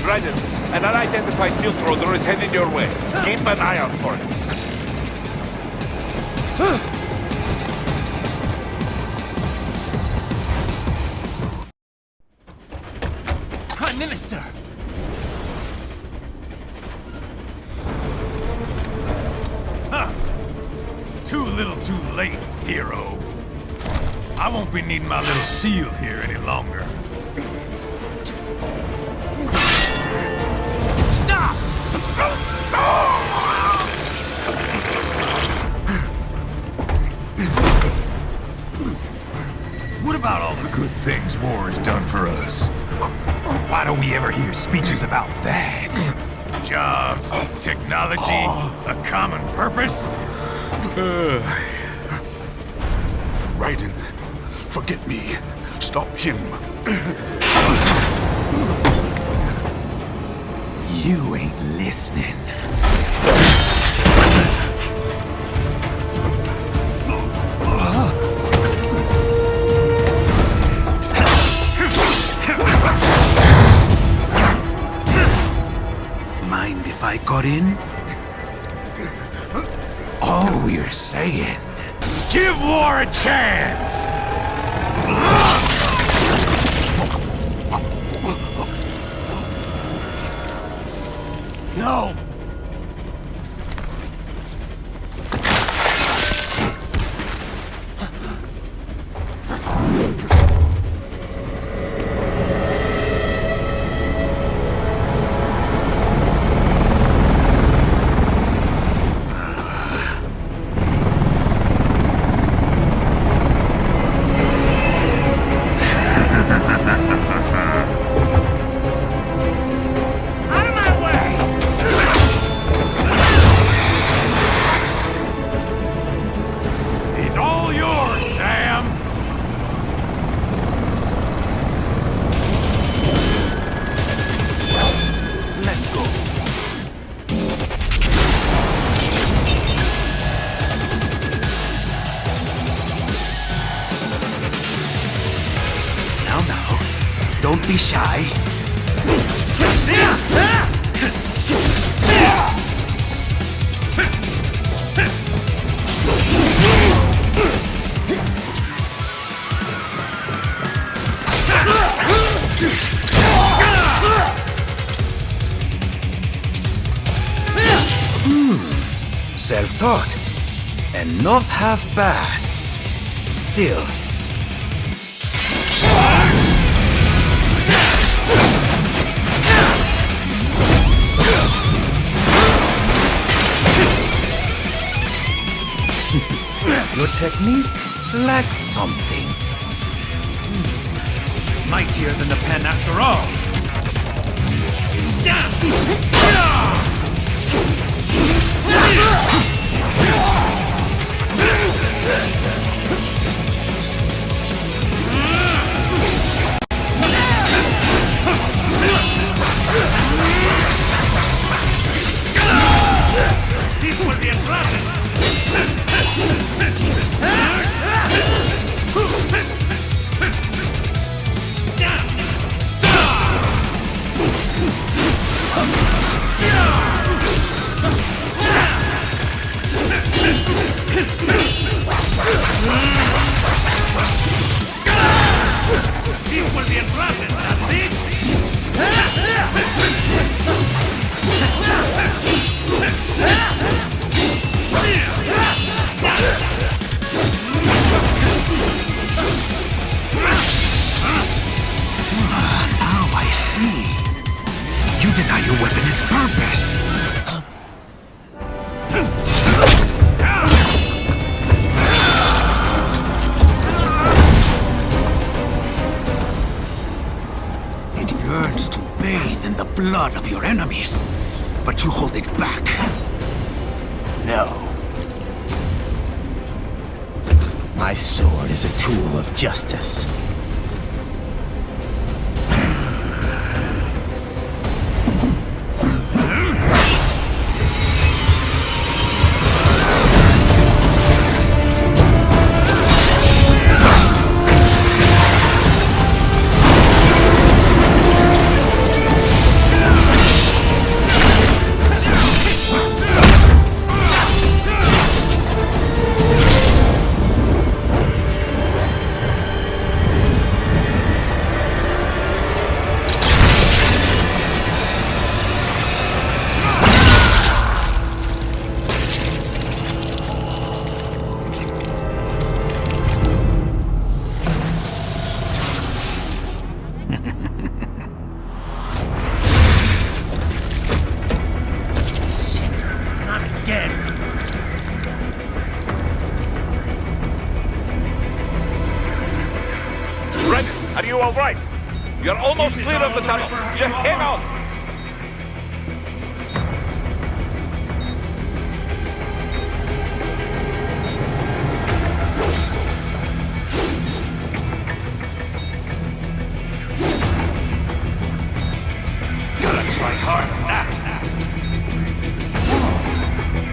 Raiden, an unidentified field roller is heading your way. Keep an eye out for it. Prime Minister! Huh. Too little too late, hero. I won't be needing my little shield here any longer. Stop! What about all the good things war has done for us? Why don't we ever hear speeches about that? Jobs, technology, a common purpose? Raiden, forget me. Stop him. You ain't listening. Mind if I got in? All we're saying, give war a chance! No! He's all yours, Sam! Let's go. Now, don't be shy. Self-taught, and not half bad. Still. Your technique lacks something. Mightier than the pen after all. This will be a problem. This will be a problem, that's it? Now I see. You deny your weapon its purpose. It yearns to bathe in the blood of your enemies, but you hold it back. No. My sword is a tool of justice. Are you alright? You're almost clear of the tunnel. Just hang on. Gotta try hard on that.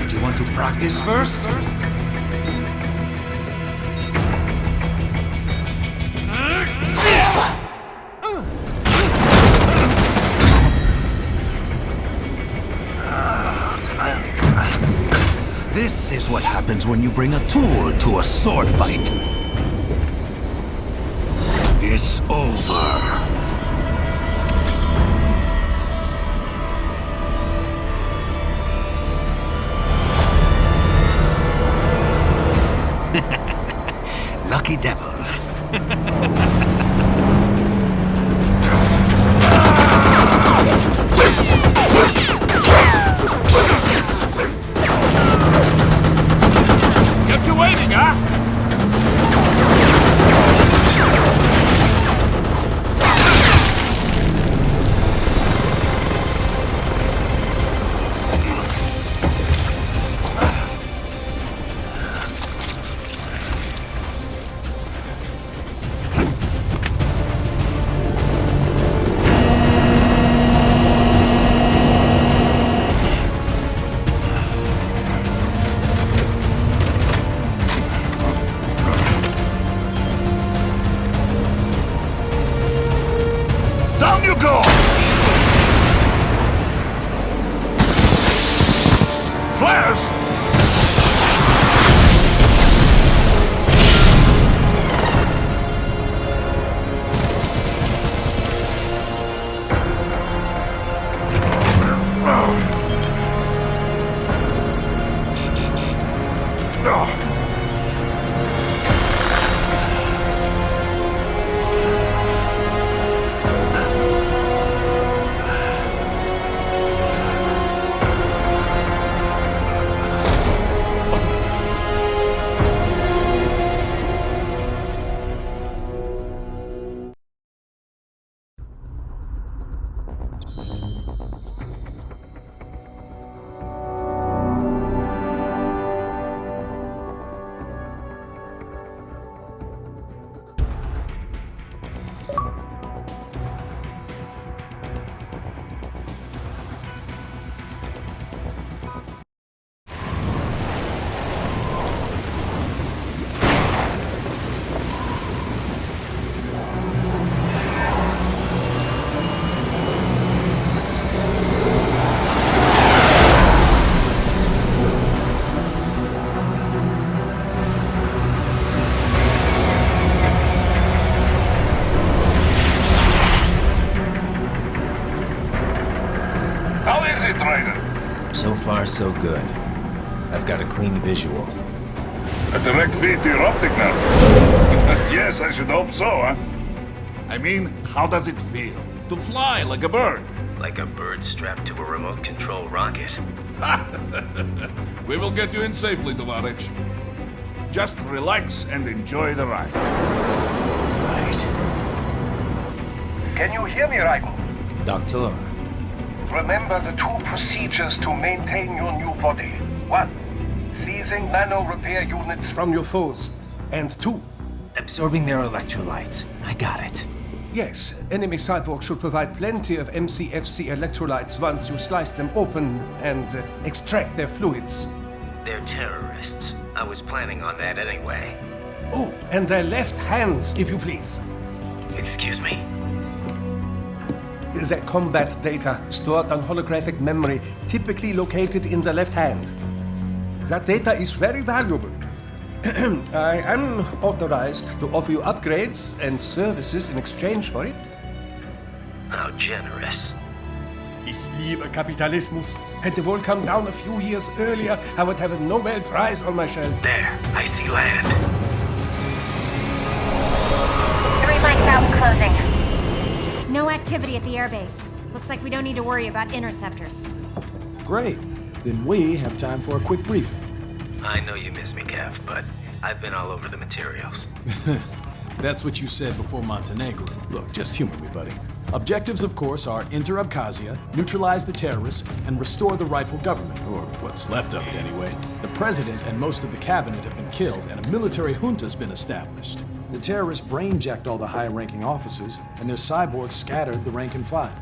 Do you want to practice first? This is what happens when you bring a tool to a sword fight. It's over. Lucky devil. Kept you waiting, huh? Down you go! Flares! How is it, Ryder? So far, so good. I've got a clean visual. A direct feed to your optic nerve. Yes, I should hope so, huh? I mean, how does it feel? To fly like a bird? Like a bird strapped to a remote control rocket. We will get you in safely, Tovarich. Just relax and enjoy the ride. Right. Can you hear me, Raiko? Doctor, Remember the two procedures to maintain your new body. 1. Seizing nano repair units from your foes. And 2. absorbing their electrolytes. I got it. Yes, enemy cyborgs should provide plenty of MCFC electrolytes once you slice them open and extract their fluids. They're terrorists. I was planning on that anyway. Oh, and their left hands, if you please. Excuse me? The combat data stored on holographic memory, typically located in the left hand. That data is very valuable. I am authorized to offer you upgrades and services in exchange for it. How generous. Ich liebe Kapitalismus. Hätte wohl come down a few years earlier, I would have a Nobel Prize on my shelf. There, I see land. 3 mics out and closing. No activity at the airbase. Looks like we don't need to worry about interceptors. Great. Then we have time for a quick briefing. I know you miss me, Kev, but I've been all over the materials. That's what you said before Montenegro. Look, just humor me, buddy. Objectives, of course, are enter Abkhazia, neutralize the terrorists, and restore the rightful government, or what's left of it anyway. The president and most of the cabinet have been killed, and a military junta's been established. The terrorists brainjacked all the high-ranking officers, and their cyborgs scattered the rank and file.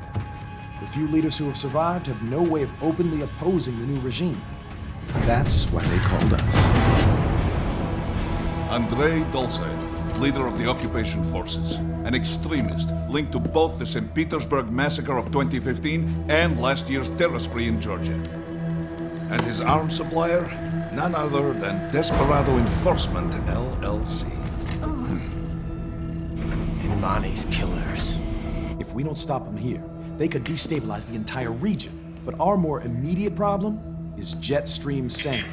The few leaders who have survived have no way of openly opposing the new regime. That's why they called us. Andrei Dolzaev, leader of the occupation forces, an extremist linked to both the St. Petersburg massacre of 2015 and last year's terror spree in Georgia. And his arms supplier, none other than Desperado Enforcement, LLC. Imani's killers. If we don't stop them here, they could destabilize the entire region. But our more immediate problem is Jetstream Sam.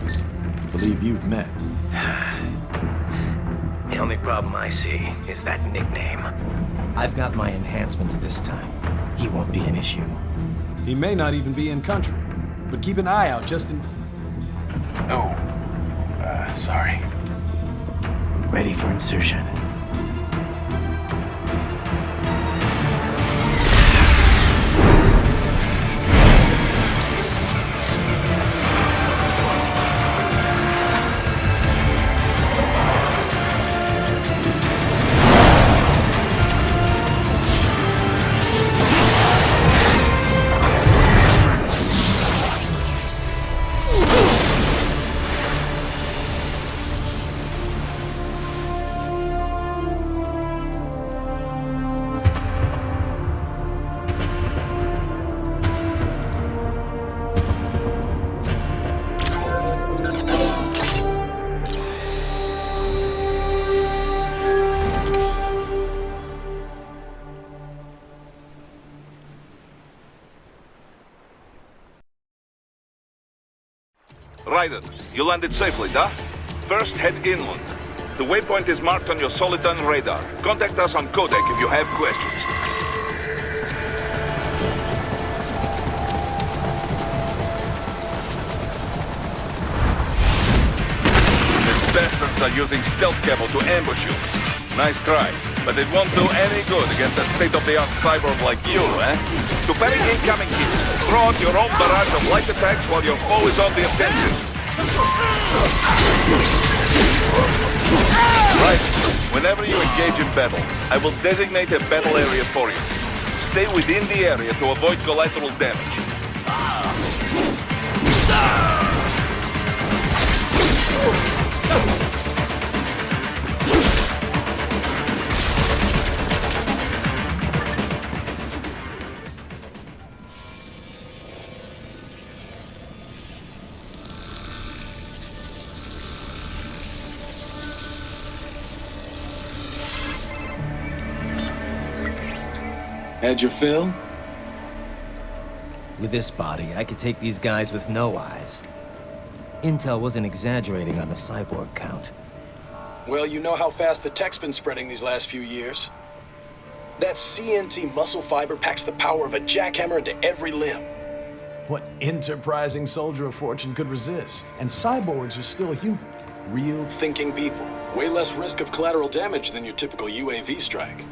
I believe you've met. The only problem I see is that nickname. I've got my enhancements this time. He won't be an issue. He may not even be in country, but keep an eye out just in... Sorry. Ready for insertion. Raiden, you landed safely, da? First, head inland. The waypoint is marked on your Soliton radar. Contact us on Codec if you have questions. These bastards are using stealth cable to ambush you. Nice try, but it won't do any good against a state-of-the-art cyborg like you, eh? To panic incoming hits, throw out your own barrage of light attacks while your foe is on the offensive. Right. Whenever you engage in battle, I will designate a battle area for you. Stay within the area to avoid collateral damage. Had your fill? With this body, I could take these guys with no eyes. Intel wasn't exaggerating on the cyborg count. Well, you know how fast the tech's been spreading these last few years. That CNT muscle fiber packs the power of a jackhammer into every limb. What enterprising soldier of fortune could resist? And cyborgs are still human. Real Thinking people. Way less risk of collateral damage than your typical UAV strike.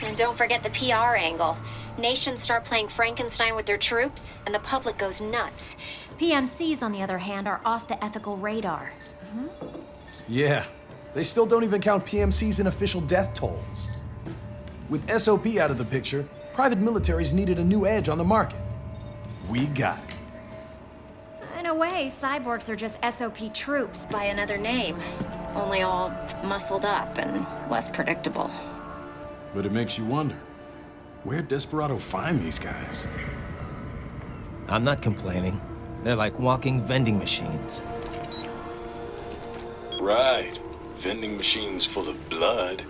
And don't forget the PR angle. Nations start playing Frankenstein with their troops, and the public goes nuts. PMCs, on the other hand, are off the ethical radar. Yeah, they still don't even count PMCs in official death tolls. With SOP out of the picture, private militaries needed a new edge on the market. We got it. In a way, cyborgs are just SOP troops by another name. Only all muscled up and less predictable. But it makes you wonder, where'd Desperado find these guys? I'm not complaining. They're like walking vending machines. Right. Vending machines full of blood.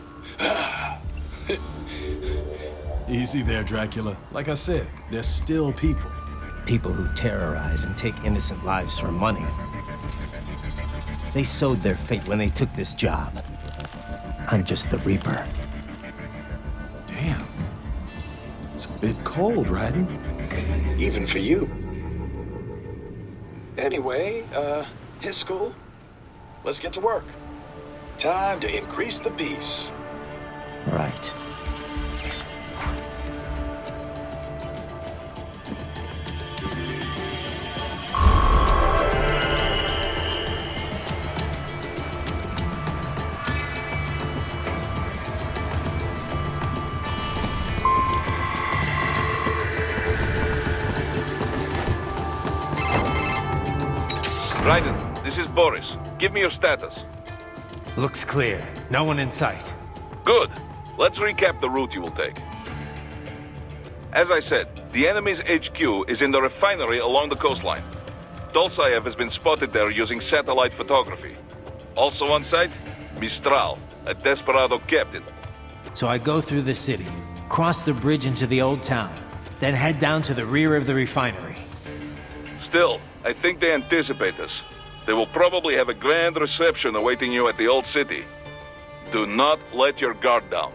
Easy there, Dracula. Like I said, they're still people. People who terrorize and take innocent lives for money. They sowed their fate when they took this job. I'm just the Reaper. Damn. It's a bit cold, Raiden. Even for you. Anyway, his school. Let's get to work. Time to increase the peace. Right. Raiden, this is Boris. Give me your status. Looks clear. No one in sight. Good. Let's recap the route you will take. As I said, the enemy's HQ is in the refinery along the coastline. Dolzaev has been spotted there using satellite photography. Also on site, Mistral, a desperado captain. So I go through the city, cross the bridge into the old town, then head down to the rear of the refinery. Still, I think they anticipate us. They will probably have a grand reception awaiting you at the old city. Do not let your guard down.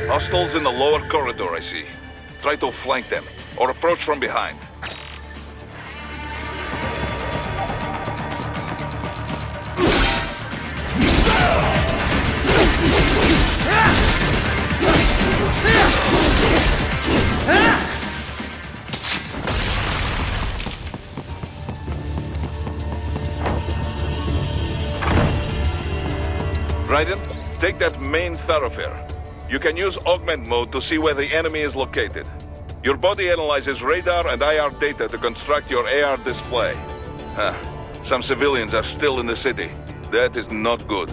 Hostiles in the lower corridor, I see. Try to flank them, or approach from behind. Raiden, take that main thoroughfare. You can use augment mode to see where the enemy is located. Your body analyzes radar and IR data to construct your AR display. Some civilians are still in the city. That is not good.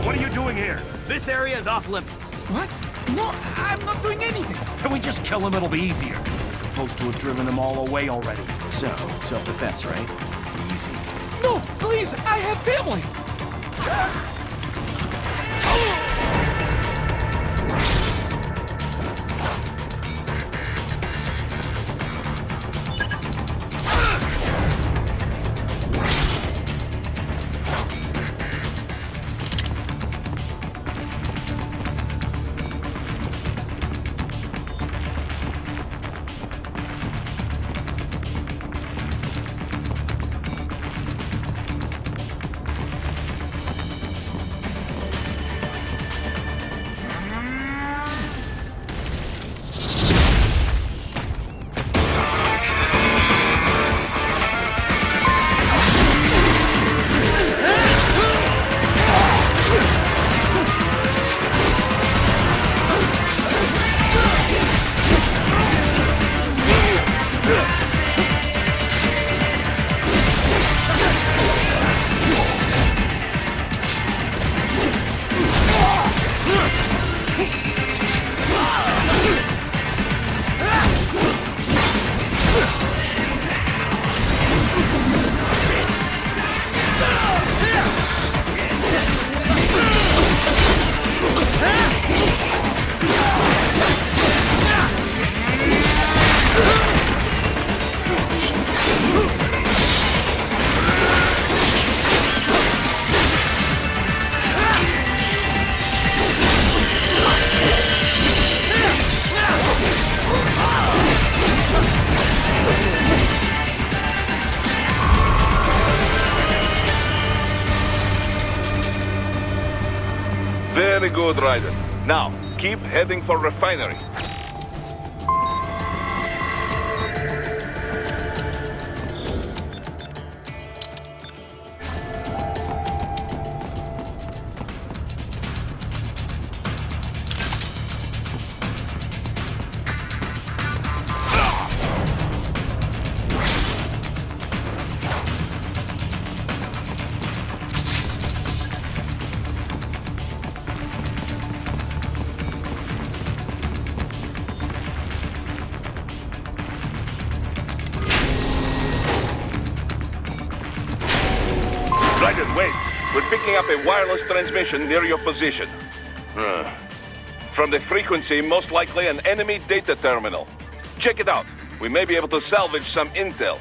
What are you doing here? This area is off limits. What? No, I'm not doing anything. Can we just kill him? It'll be easier. We're supposed to have driven them all away already. So, self-defense, right? Easy. No, please, I have family. Very good, Raiden. Now, keep heading for refinery. picking up a wireless transmission near your position. From the frequency, most likely an enemy data terminal. Check it out. We may be able to salvage some intel.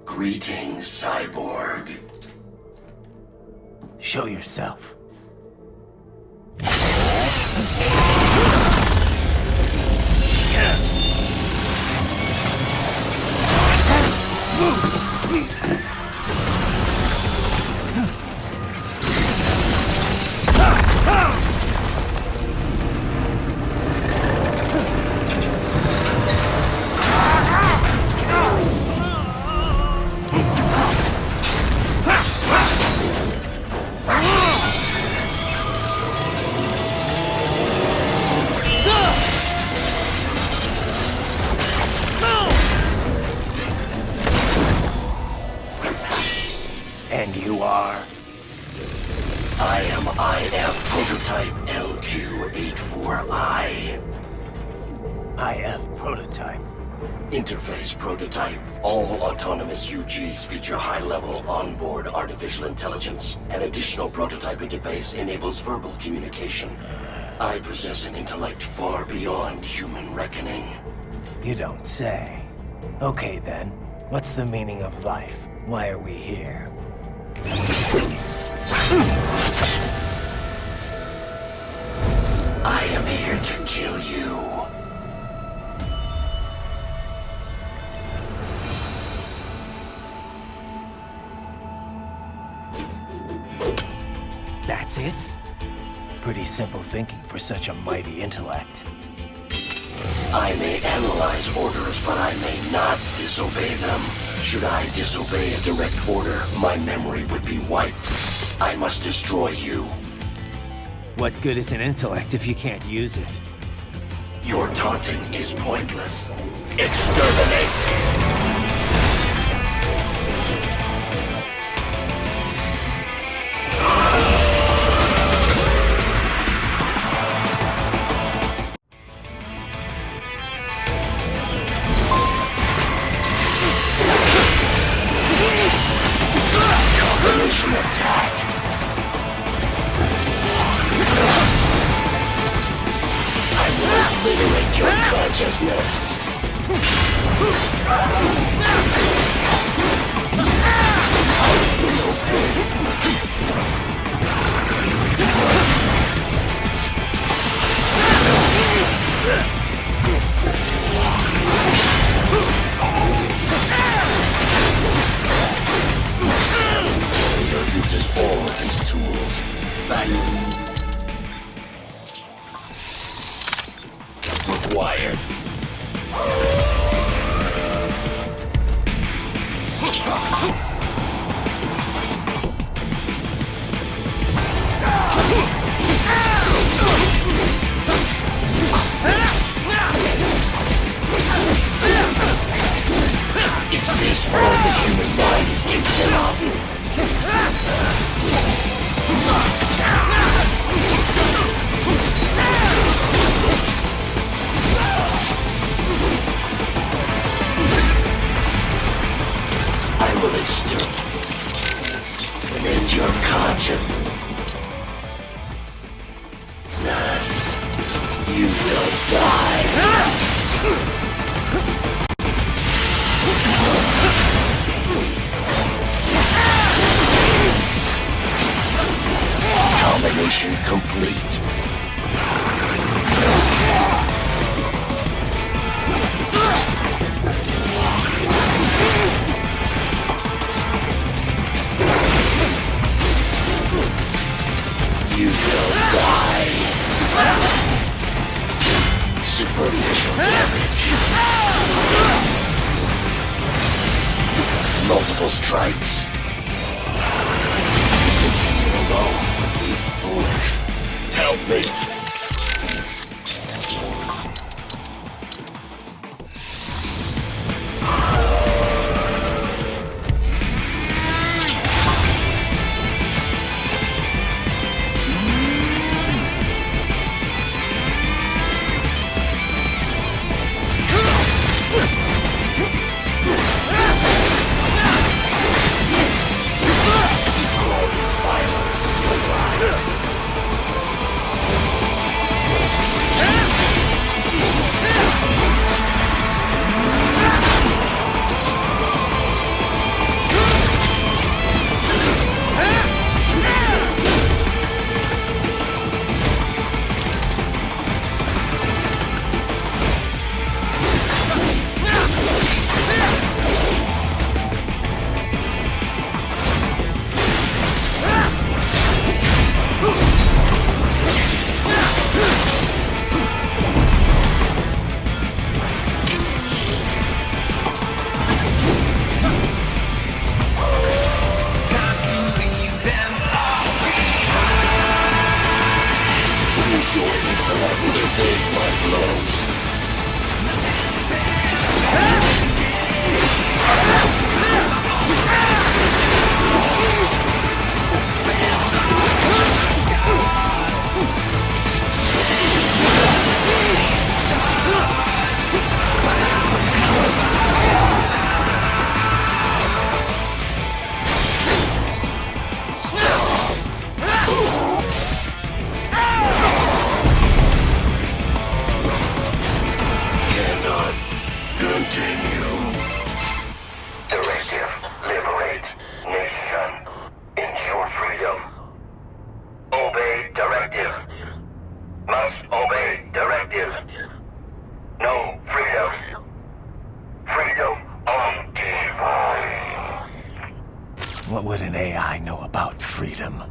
Greetings, cyborg. Show yourself. And you are? I am IF Prototype LQ-84I. IF Prototype. Interface Prototype. All autonomous UGs feature high-level onboard artificial intelligence. An additional prototype interface enables verbal communication. I possess an intellect far beyond human reckoning. You don't say. Okay then, what's the meaning of life? Why are we here? I am here to kill you. That's it? Pretty simple thinking for such a mighty intellect. I may analyze orders, but I may not disobey them. Should I disobey a direct order, my memory would be wiped. I must destroy you. What good is an intellect if you can't use it? Your taunting is pointless. Exterminate! Combination attack. I will obliterate your consciousness. Uses all of his tools. Required. Is this all the human mind is capable of? I will exterminate your conscience. Thus, you will die. Combination complete. You will die. Superficial damage. multiple strikes. Continue alone would be foolish. Help me. What would an AI know about freedom?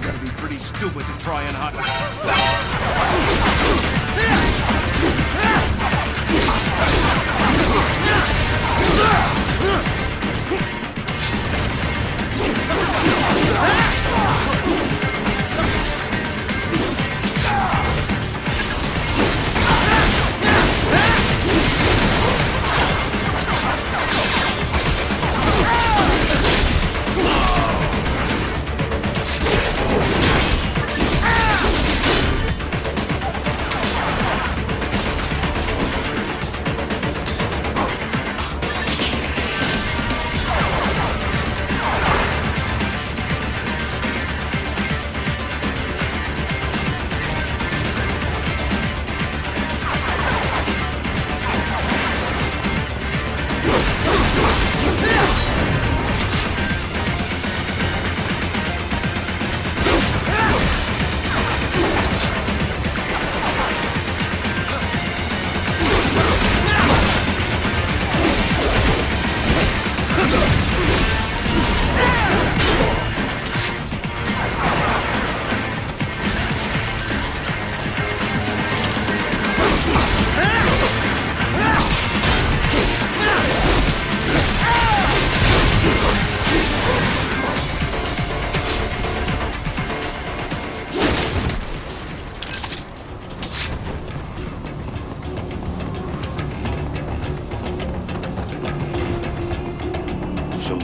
Gotta be pretty stupid to try and hide.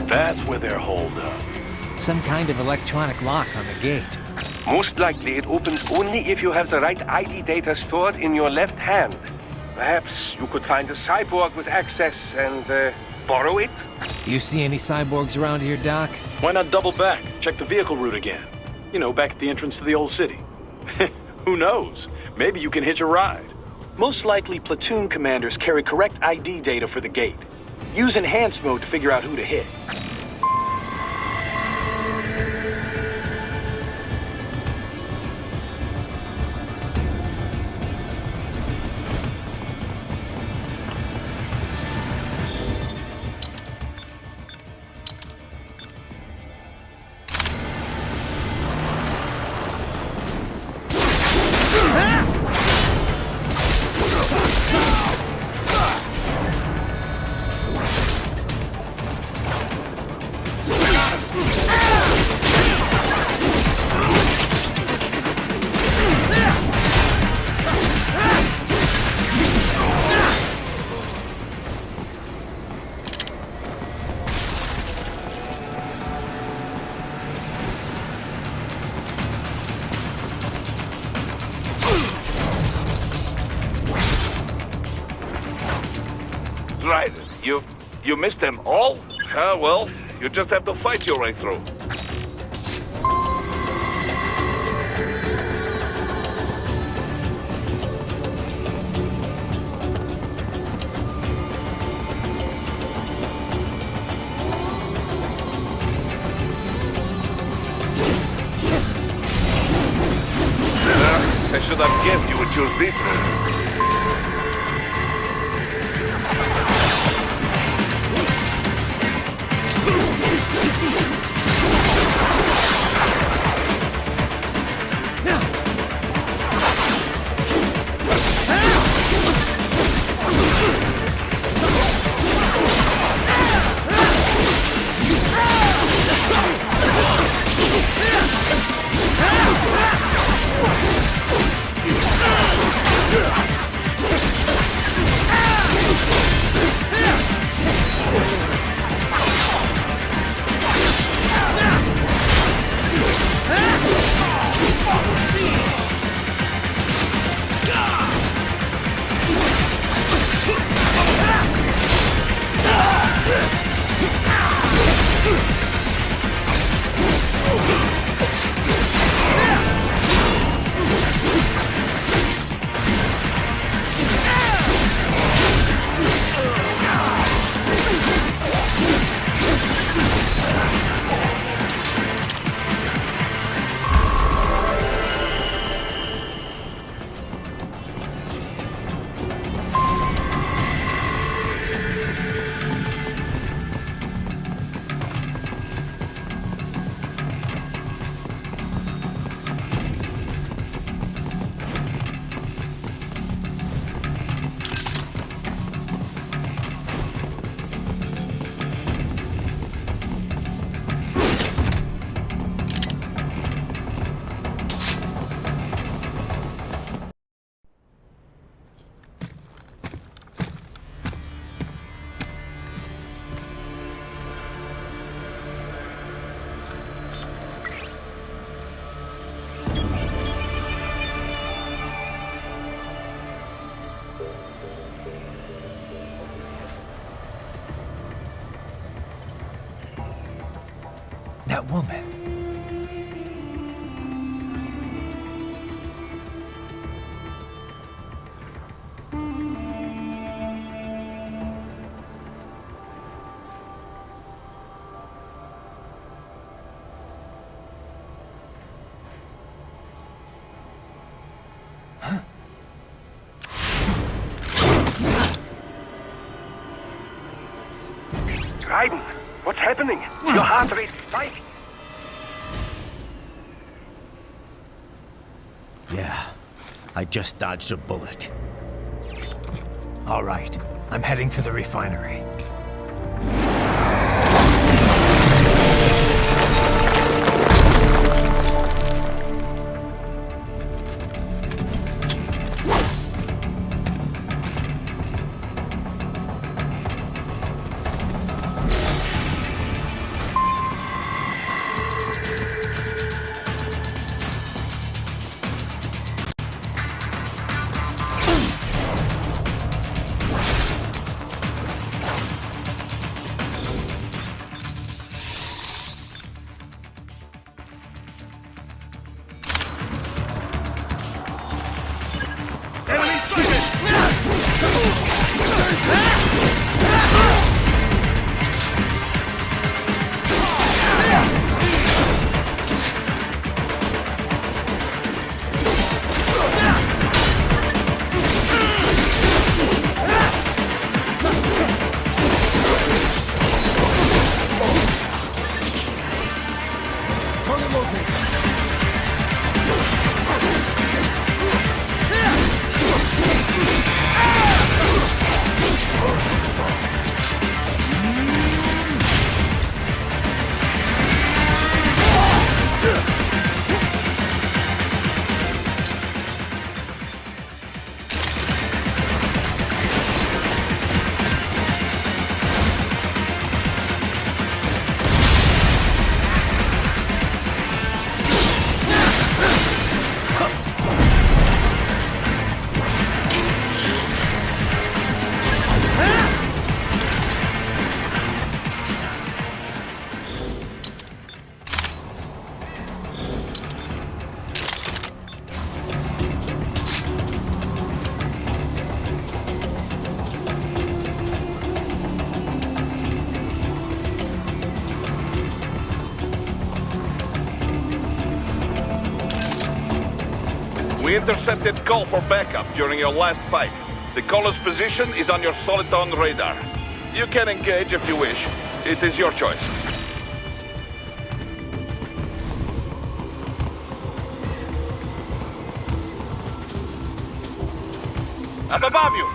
That's where they're holed up. Some kind of electronic lock on the gate. Most likely it opens only if you have the right ID data stored in your left hand. Perhaps you could find a cyborg with access and borrow it? You see any cyborgs around here, Doc? Why not double back? Check the vehicle route again. You know, back at the entrance to the old city. Who knows? Maybe you can hitch a ride. Most likely platoon commanders carry correct ID data for the gate. Use enhanced mode to figure out who to hit. Right. You missed them all? Ah, well, you just have to fight your way through. I should have guessed you would choose this route. Yeah! That woman. Raiden, what's happening? Your heart rate spiked. Yeah, I just dodged a bullet. All right, I'm heading for the refinery. We intercepted call for backup during your last fight. The caller's position is on your Soliton radar. You can engage if you wish. It is your choice. Up above you!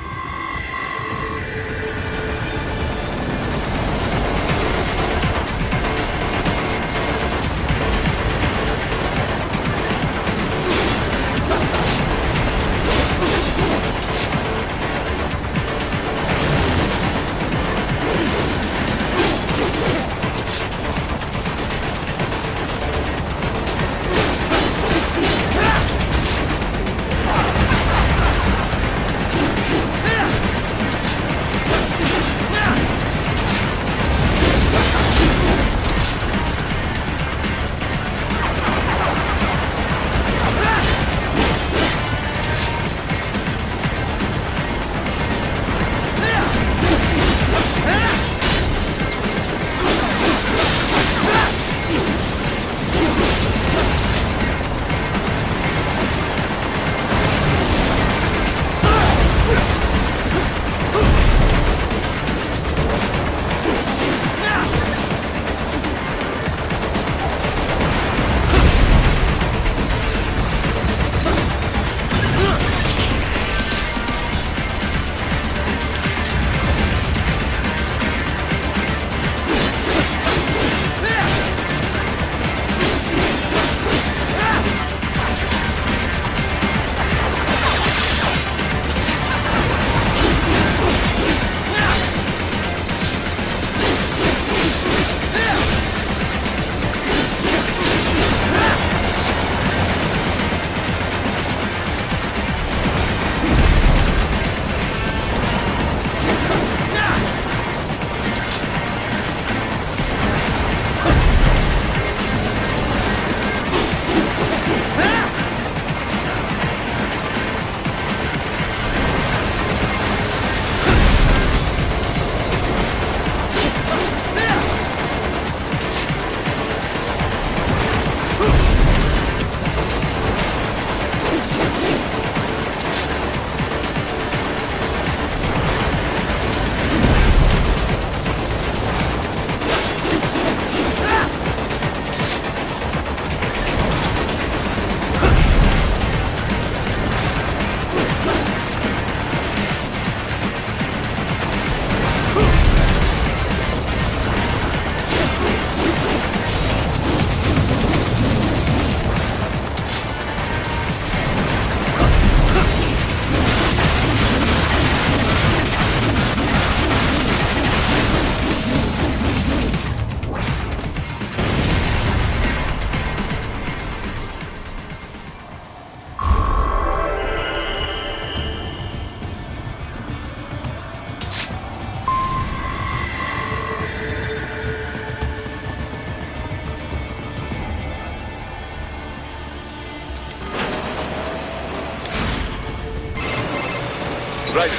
Right.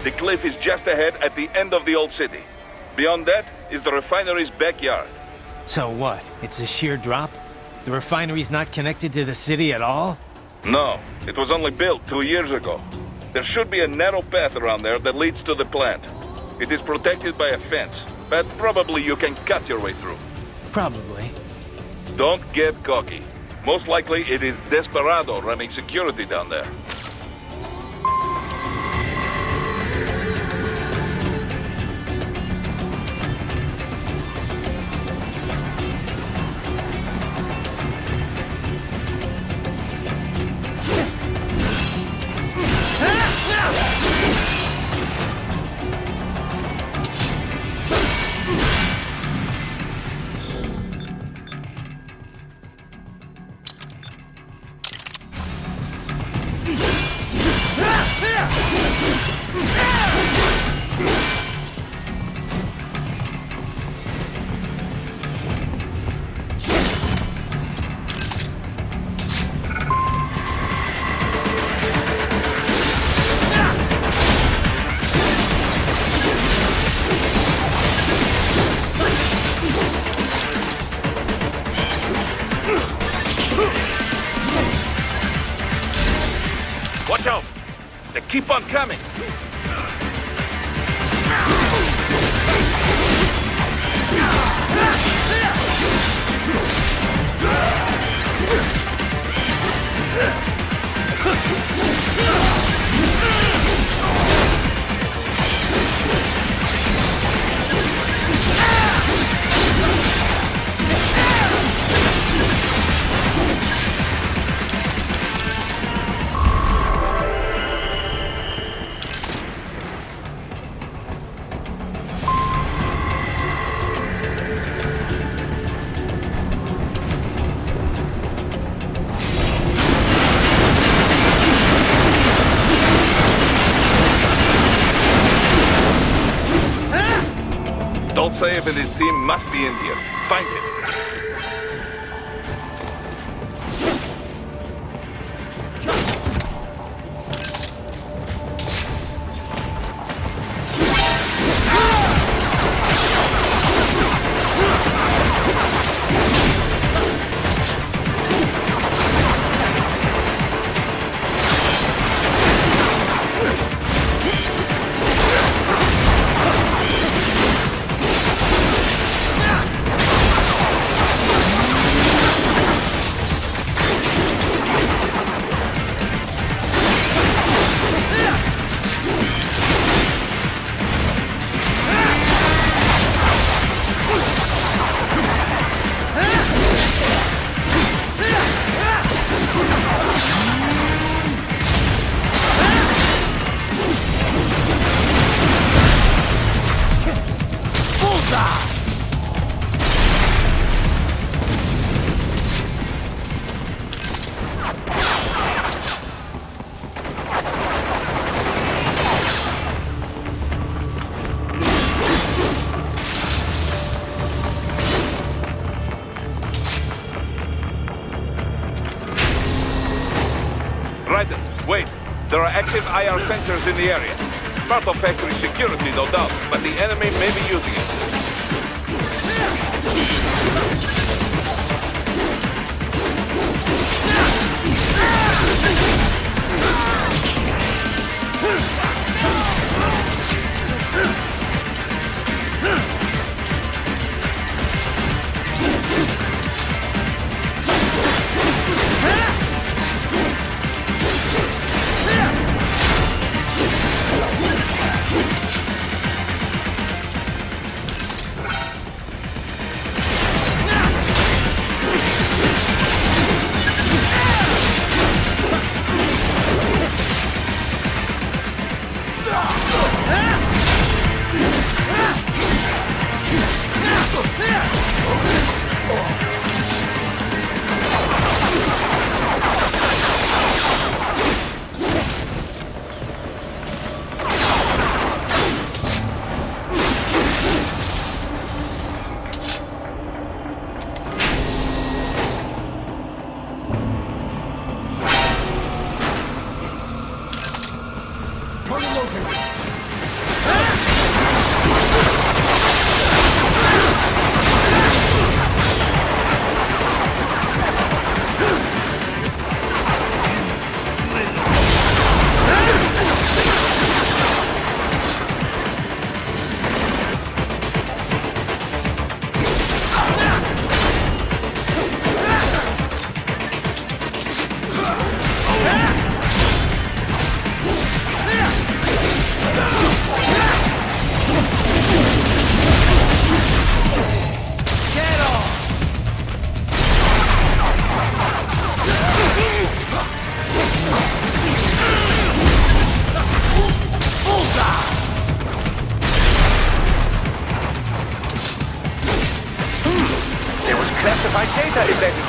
The cliff is just ahead at the end of the old city. Beyond that is the refinery's backyard. So what? It's a sheer drop? The refinery's not connected to the city at all? No, it was only built 2 years ago. There should be a narrow path around there that leads to the plant. It is protected by a fence, but probably you can cut your way through. Probably. Don't get cocky. Most likely it is Desperado running security down there. Watch out! They keep on coming! Dolcev and his team must be in here. Find him. Wait, there are active IR sensors in the area. Part of factory security, no doubt, but the enemy may be using it.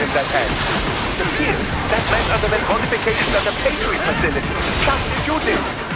in that hand. It appears that might underwent modifications at the Patriot facility. Just as you did.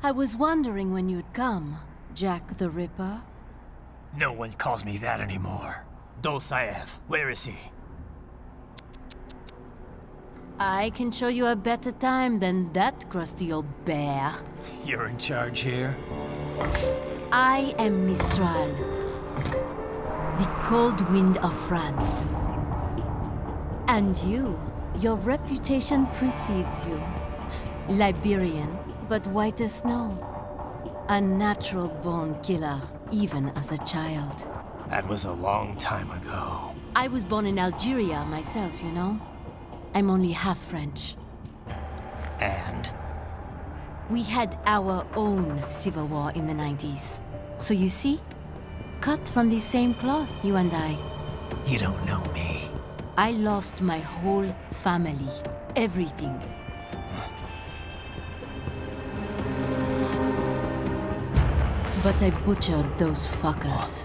I was wondering when you'd come, Jack the Ripper. No one calls me that anymore. Dosaev, where is he? I can show you a better time than that crusty old bear. You're in charge here? I am Mistral, the cold wind of France. And your reputation precedes you. Liberian, but white as snow. A natural-born killer, even as a child. That was a long time ago. I was born in Algeria myself, you know? I'm only half French. And? We had our own civil war in the 90s. So you see? Cut from the same cloth, you and I. You don't know me. I lost my whole family. Everything. But I butchered those fuckers.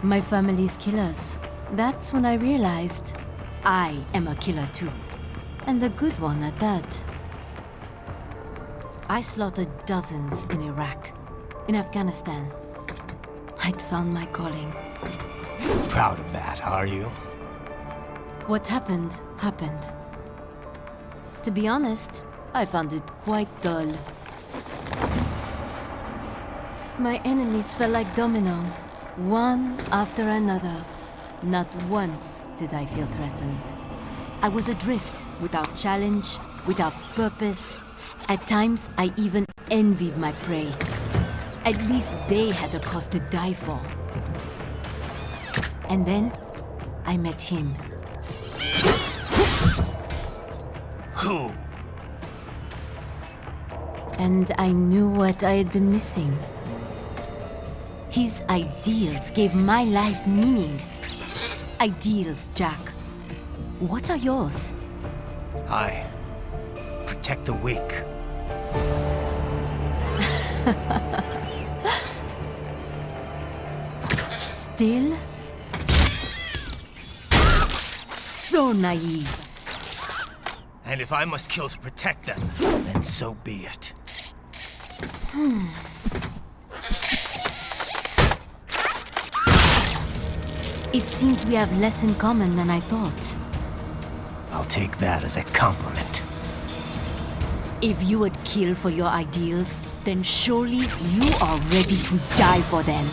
My family's killers. That's when I realized I am a killer too. And a good one at that. I slaughtered dozens in Iraq, in Afghanistan. I'd found my calling. Proud of that, are you? What happened, happened. To be honest, I found it quite dull. My enemies fell like domino, one after another. Not once did I feel threatened. I was adrift, without challenge, without purpose. At times, I even envied my prey. At least they had a cause to die for. And then, I met him. Who? And I knew what I had been missing. His ideals gave my life meaning. Ideals, Jack. What are yours? I protect the weak. Still? So naive. And if I must kill to protect them, then so be it. It seems we have less in common than I thought. I'll take that as a compliment. If you would kill for your ideals, then surely you are ready to die for them.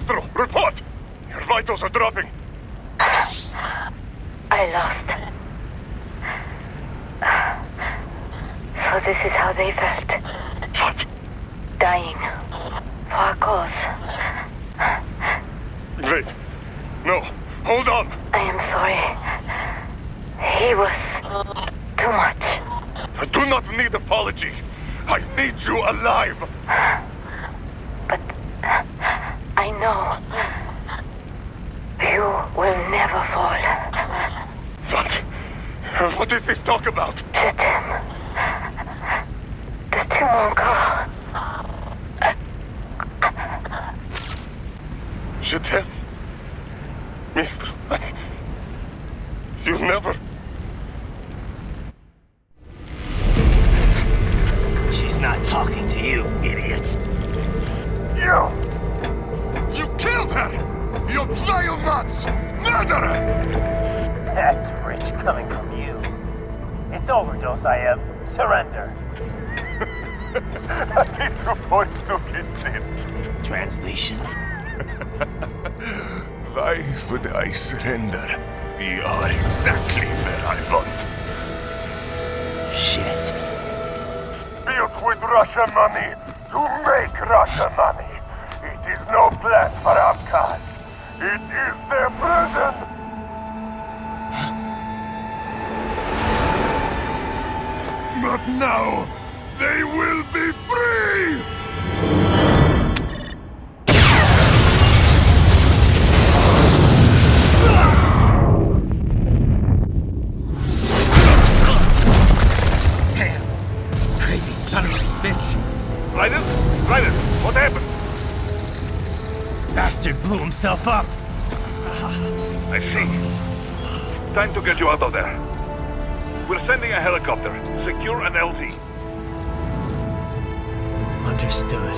Ministro, report! Your vitals are dropping. I lost. So this is how they felt. What? Dying. For a cause. Wait. No. Hold on. I am sorry. He was too much. I do not need apology. I need you alive. But I know you will never fall. What is this talk about? Je t'aime. De tout mon corps. Je t'aime. Mister, you never... She's not talking to you, idiot. You killed her! You vile nuts! Murderer! That's rich coming from you. It's overdose, I am. Surrender. Translation? Why would I surrender? We are exactly where I want. Shit. Built with Russian money to make Russian money. It is no plan for outcasts. It is their prison. But now, they will be free! Damn! Crazy son of a bitch! Raiden? Raiden, what happened? Bastard blew himself up! I see. Time to get you out of there. We're sending a helicopter. Secure an LZ. Understood.